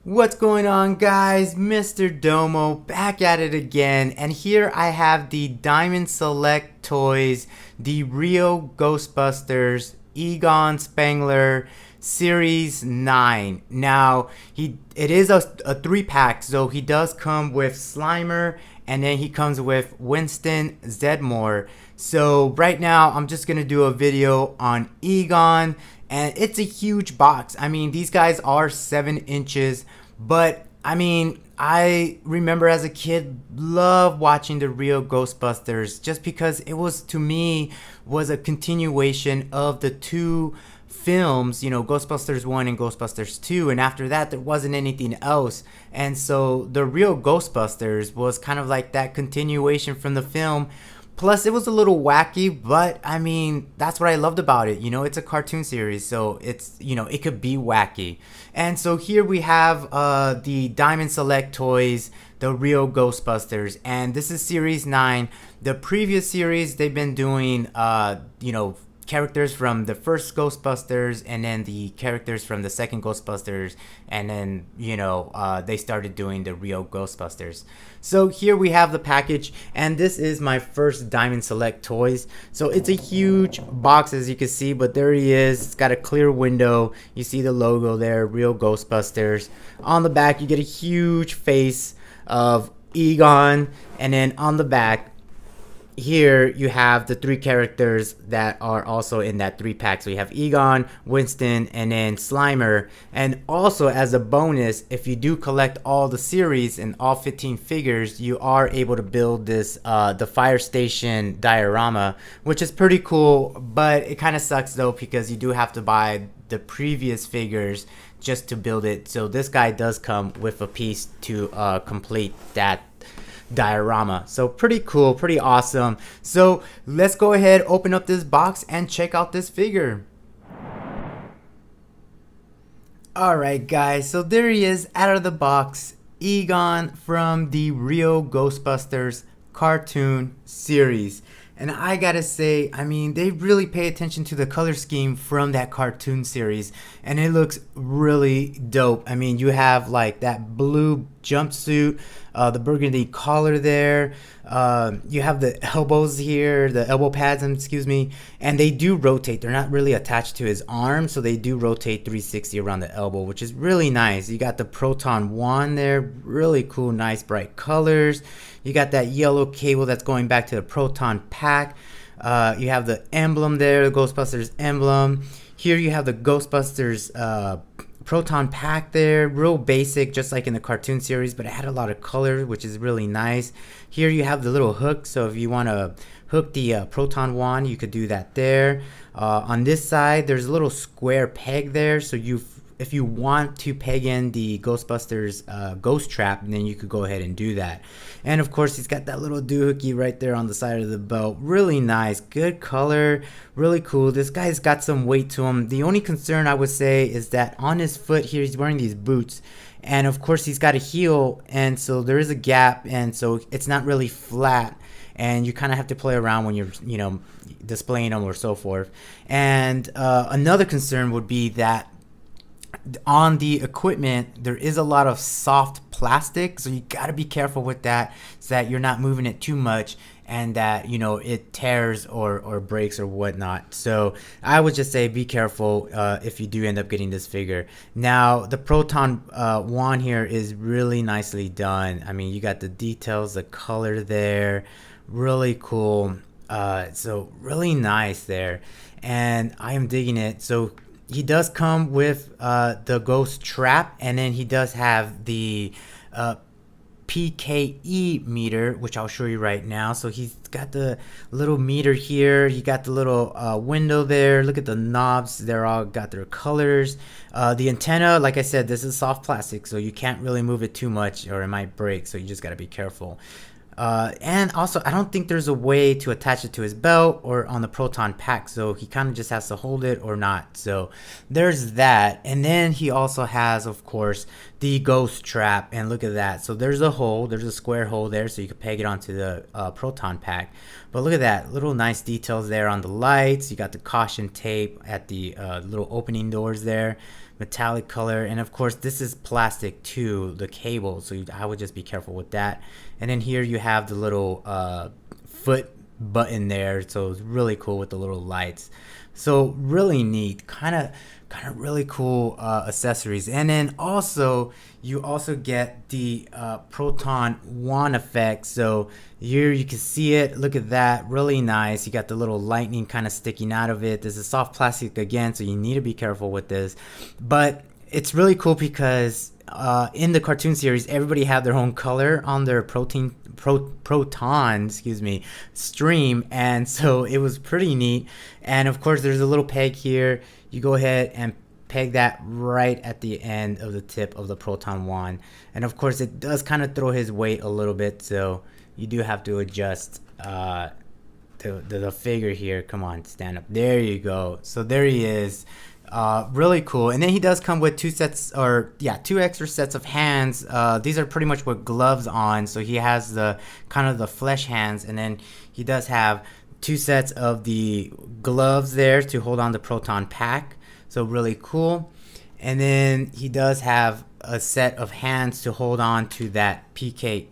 What's going on, guys? Mr. Domo back at it again, and here I have the Diamond Select Toys, the Real Ghostbusters Egon Spengler Series 9. Now, it is a 3-pack, so he does come with Slimer, and then he comes with Winston Zedmore. So right now, I'm just going to do a video on Egon, and it's a huge box. I mean, these guys are 7 inches, but I mean, I remember as a kid love watching the Real Ghostbusters just because it was, to me, was a continuation of the two films, Ghostbusters 1 and Ghostbusters 2, and after that there wasn't anything else. And so the Real Ghostbusters was kind of like that continuation from the film. Plus, it was a little wacky, but I mean, that's what I loved about it. It's a cartoon series, so it could be wacky. And so here we have the Diamond Select Toys, the Real Ghostbusters, and this is Series 9. The previous series, they've been doing, characters from the first Ghostbusters, and then the characters from the second Ghostbusters, and then they started doing the Real Ghostbusters. So here we have the package, and this is my first Diamond Select Toys. So it's a huge box, as you can see, but there he is. It's got a clear window. You see the logo there, Real Ghostbusters. On the back you get a huge face of Egon, and then on the back here you have the 3 characters that are also in that 3-pack. So you have Egon, Winston, and then Slimer. And also, as a bonus, if you do collect all the series and all 15 figures, you are able to build this the fire station diorama, which is pretty cool. But it kind of sucks though, because you do have to buy the previous figures just to build it. So this guy does come with a piece to complete that diorama. So pretty cool, pretty awesome. So let's go ahead, open up this box and check out this figure. Alright guys, so there he is out of the box, Egon from the Real Ghostbusters cartoon series. And I gotta say, I mean, they really pay attention to the color scheme from that cartoon series, and it looks really dope. I mean, you have like that blue jumpsuit, the burgundy collar there, you have the elbows here, the elbow pads, excuse me, and they do rotate. They're not really attached to his arm, so they do rotate 360 around the elbow, which is really nice. You got the Proton One there, really cool, nice bright colors. You got that yellow cable that's going back to the Proton pack. You have the emblem there, the Ghostbusters emblem. Here you have the Ghostbusters Proton pack there, real basic, just like in the cartoon series, but it had a lot of color, which is really nice. Here you have the little hook, so if you want to hook the Proton Wand, you could do that there. On this side, there's a little square peg there, so if you want to peg in the Ghostbusters ghost trap, then you could go ahead and do that. And of course, he's got that little doohickey right there on the side of the belt. Really nice, good color, really cool. This guy's got some weight to him. The only concern I would say is that on his foot here, he's wearing these boots, and of course he's got a heel, and so there is a gap, and so it's not really flat, and you kind of have to play around when you're displaying them or so forth. And another concern would be that on the equipment there is a lot of soft plastic, so you got to be careful with that, so that you're not moving it too much and that it tears or breaks or whatnot. So I would just say be careful if you do end up getting this figure. Now the Proton Wand here is really nicely done. I mean, you got the details, the color there, really cool. So really nice there, and I am digging it. So he does come with the ghost trap, and then he does have the Pke Meter, which I'll show you right now. So he's got the little meter here. You got the little window there. Look at the knobs. They're all got their colors. The antenna, like I said, this is soft plastic, so you can't really move it too much or it might break. So you just got to be careful. And also, I don't think there's a way to attach it to his belt or on the Proton pack, so he kind of just has to hold it or not. So there's that. And then he also has, of course, the ghost trap, and look at that. So there's a hole, there's a square hole there, so you can peg it onto the Proton pack. But look at that, little nice details there on the lights. You got the caution tape at the little opening doors there. metallic color. And of course this is plastic too, the cable, so I would just be careful with that. And then here you have the little foot button there, so it's really cool with the little lights. So really neat, kind of really cool accessories. And then also you also get the Proton One Effect. So here you can see it, look at that, really nice. You got the little lightning kind of sticking out of it. This is soft plastic again, so you need to be careful with this, but it's really cool because in the cartoon series everybody had their own color on their proton stream, and so it was pretty neat. And of course there's a little peg here. You go ahead and peg that right at the end of the tip of the proton wand, and of course it does kind of throw his weight a little bit, so you do have to adjust the figure here. Come on, stand up, there you go. So there he is. Really cool. And then he does come with two extra sets of hands. These are pretty much with gloves on, so he has the kind of the flesh hands, and then he does have two sets of the gloves there to hold on the proton pack, so really cool. And then he does have a set of hands to hold on to that Pke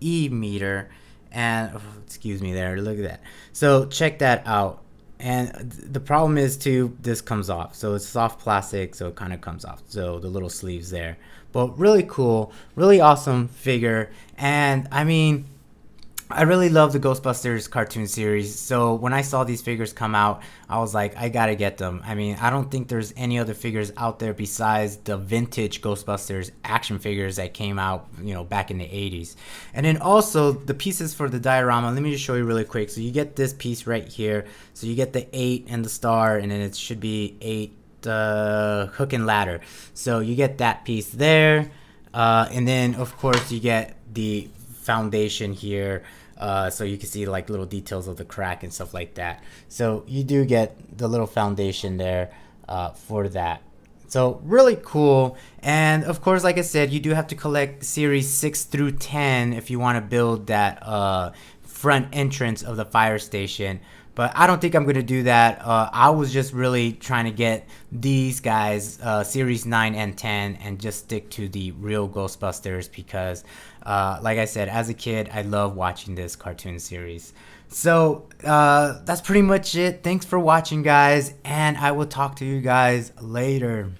Meter, and excuse me there, look at that. So check that out. And the problem is too, this comes off, so it's soft plastic, so it kind of comes off, so the little sleeves there. But really cool, really awesome figure. And I mean, I really love the Ghostbusters cartoon series, so when I saw these figures come out, I was like, I gotta get them. I mean, I don't think there's any other figures out there besides the vintage Ghostbusters action figures that came out, you know, back in the 80s. And then also the pieces for the diorama, let me just show you really quick. So you get this piece right here, so you get the 8 and the star, and then it should be 8 hook and ladder. So you get that piece there, and then of course you get the foundation here, so you can see like little details of the crack and stuff like that. So you do get the little foundation there for that. So really cool. And of course, like I said, you do have to collect series 6 through 10 if you want to build that front entrance of the fire station. But I don't think I'm going to do that. I was just really trying to get these guys, series 9 and 10, and just stick to the Real Ghostbusters because, like I said, as a kid, I love watching this cartoon series. So that's pretty much it. Thanks for watching, guys, and I will talk to you guys later.